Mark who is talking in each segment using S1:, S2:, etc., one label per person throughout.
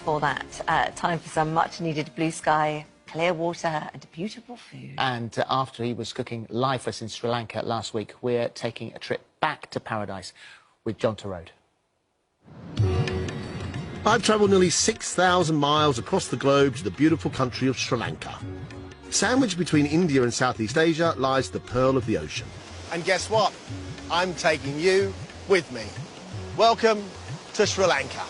S1: before that, time for some much-needed blue sky, clear water and beautiful food.
S2: And after he was cooking live for us in Sri Lanka last week, we're taking a trip back to paradise with Jhon Torode.
S3: I've travelled nearly 6,000 miles across the globe to the beautiful country of Sri Lanka. Sandwiched between India and Southeast Asia lies the pearl of the ocean.
S4: And guess what? I'm taking you with me. Welcome to Sri Lanka.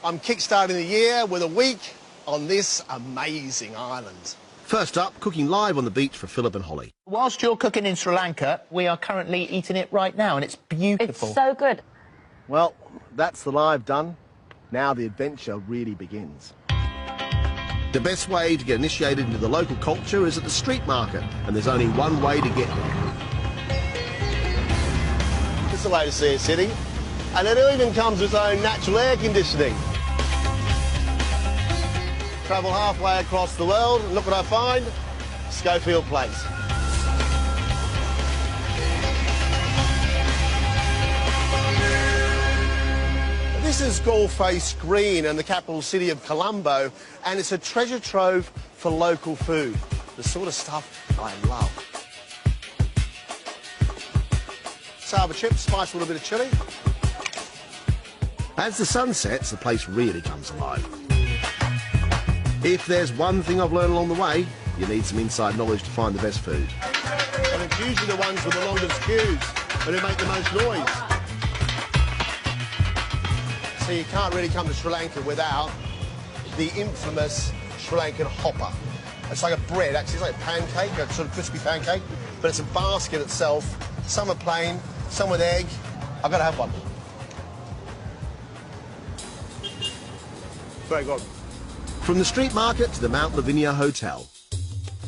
S4: I'm kickstarting the year with a week on this amazing island.
S3: First up, cooking live on the beach for Philip and Holly.
S2: Whilst you're cooking in Sri Lanka, we are currently eating it right now, and it's beautiful.
S1: It's so good.
S4: Well, that's the live done. Now the adventure really begins.
S3: The best way to get initiated into the local culture is at the street market, and there's only one way to get there.
S4: It's the way to see a city, and it even comes with its own natural air conditioning. Travel halfway across the world, and look what I find, Schofield Place. This is Gulface Green in the capital city of Colombo, and it's a treasure trove for local food, the sort of stuff I love. Sour chips, spice with a bit of chilli.
S3: As the sun sets, the place really comes alive. If there's one thing I've learned along the way, you need some inside knowledge to find the best food.
S4: And it's usually the ones with the longest queues and who make the most noise. So you can't really come to Sri Lanka without the infamous Sri Lankan hopper. It's like a bread, actually, it's like a pancake, a sort of crispy pancake, but it's a basket itself. Some are plain, some with egg. I've got to have one. Very good.
S3: From the street market to the Mount Lavinia Hotel.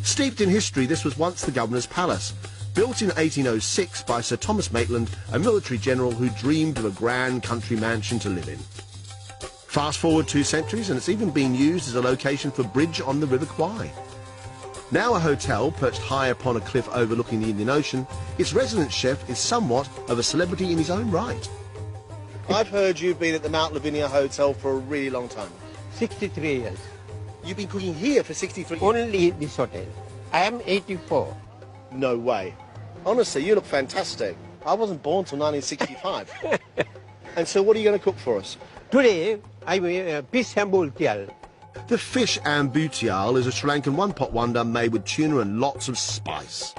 S3: Steeped in history, this was once the governor's palace, built in 1806 by Sir Thomas Maitland, a military general who dreamed of a grand country mansion to live in. Fast forward 2 centuries and it's even been used as a location for bridge on the River Kwai. Now a hotel perched high upon a cliff overlooking the Indian Ocean, its resident chef is somewhat of a celebrity in his own right.
S4: I've heard you've been at the Mount Lavinia Hotel for a really long time.
S5: 63 years.
S4: You've been cooking here for 63 years?
S5: Only this hotel. I am 84.
S4: No way. Honestly, you look fantastic. I wasn't born till 1965. And so what are you going to cook for us?
S5: Today, I will fish ambutial.
S3: The fish ambutial is a Sri Lankan one-pot wonder made with tuna and lots of spice.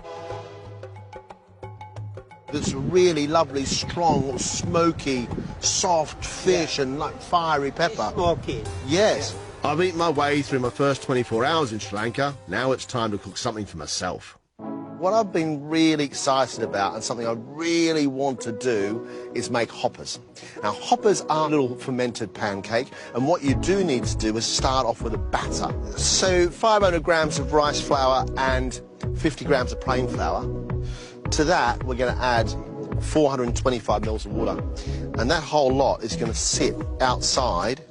S4: It's really lovely, strong, smoky, soft fish and like fiery pepper.
S5: Smoky.
S4: Yes.
S3: Yeah. I've eaten my way through my first 24 hours in Sri Lanka. Now it's time to cook something for myself.
S4: What I've been really excited about and something I really want to do is make hoppers. Now, hoppers are a little fermented pancake, and what you do need to do is start off with a batter. So 500 grams of rice flour and 50 grams of plain flour. To that, we're going to add 425 mils of water. And that whole lot is going to sit outside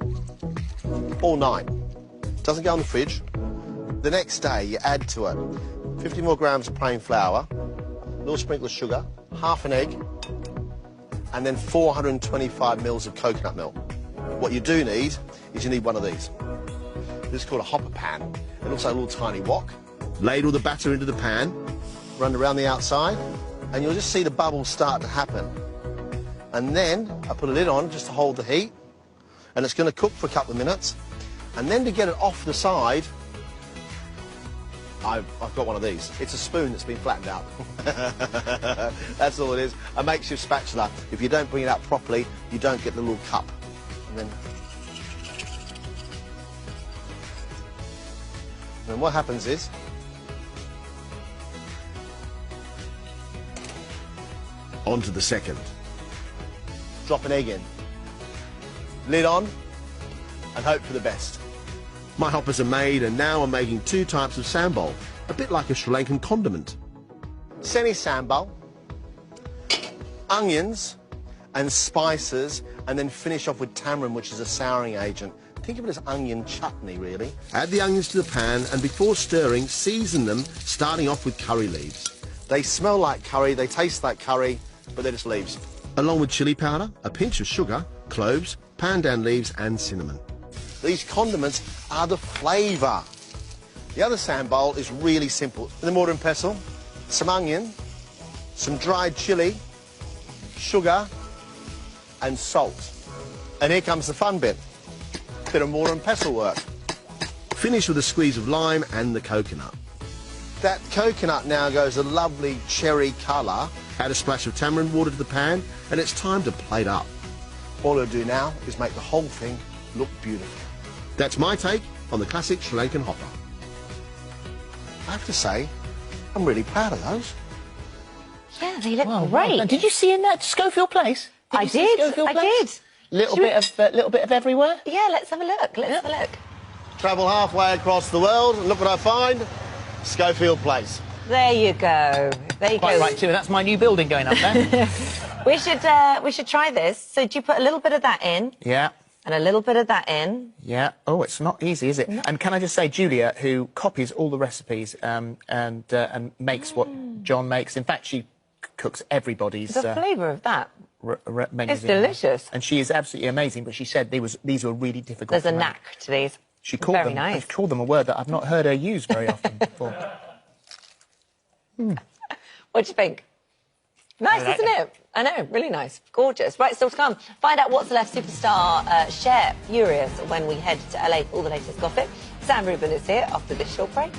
S4: all night. Doesn't go in the fridge. The next day, you add to it 50 more grams of plain flour, a little sprinkle of sugar, half an egg, and then 425 mils of coconut milk. What you do need is you need one of these. This is called a hopper pan, and also a little tiny wok.
S3: Ladle the batter into the pan.
S4: Run around the outside, and you'll just see the bubbles start to happen. And then I put a lid on just to hold the heat, and it's going to cook for a couple of minutes. And then to get it off the side, I've got one of these. It's a spoon that's been flattened out. That's all it is. A makeshift spatula. If you don't bring it out properly, you don't get the little cup. And then what happens is,
S3: on to the second.
S4: drop an egg in, lid on, and hope for the best.
S3: My hoppers are made, and now I'm making 2 types of sambal, a bit like a Sri Lankan condiment.
S4: Semi sambal, onions and spices, and then finish off with tamarind, which is a souring agent. Think of it as onion chutney, really.
S3: Add the onions to the pan, and before stirring, season them, starting off with curry leaves.
S4: They smell like curry, they taste like curry, but they're just leaves.
S3: Along with chili powder, a pinch of sugar, cloves, pandan leaves and cinnamon.
S4: These condiments are the flavour. The other sand bowl is really simple. The mortar and pestle, some onion, some dried chilli, sugar and salt. And here comes the fun bit. Bit of mortar and pestle work.
S3: Finish with a squeeze of lime and the coconut.
S4: That coconut now goes a lovely cherry colour.
S3: Add a splash of tamarind water to the pan and it's time to plate up.
S4: All I'll do now is make the whole thing look beautiful.
S3: That's my take on the classic Sri Lankan hopper.
S4: I have to say, I'm really proud of those.
S1: Yeah, they look
S2: Well
S1: great.
S2: done. Did you see in that Schofield Place?
S1: I
S2: you see
S1: did.
S2: Schofield
S1: I
S2: Place?
S1: did.
S2: Little bit of everywhere.
S1: Yeah, let's have a look. Let's have a look.
S4: Travel halfway across the world and look what I find. Schofield Place.
S1: There you go. There you
S2: Quite
S1: go.
S2: right too. That's my new building going up there.
S1: We should try this. So do you put a little bit of that in
S2: Yeah.
S1: and a little bit of that in?
S2: Yeah. Oh, it's not easy, is it?
S1: No.
S2: And can I just say, Julia, who copies all the recipes and makes what Jhon makes. In fact, she cooks everybody's
S1: The flavour of that.
S2: menus.
S1: It's delicious.
S2: And she is absolutely amazing. But she said these were really difficult.
S1: There's
S2: to
S1: a
S2: make.
S1: knack to these.
S2: She called
S1: Very
S2: them.
S1: nice.
S2: She called them a word that I've not heard her use very often before.
S1: What do you think? Nice,
S2: like
S1: isn't it? I know, really nice. Gorgeous. Right, still to come. Find out what's left superstar Cher Furious when we head to LA for all the latest gossip. Sam Rubin is here after this short break.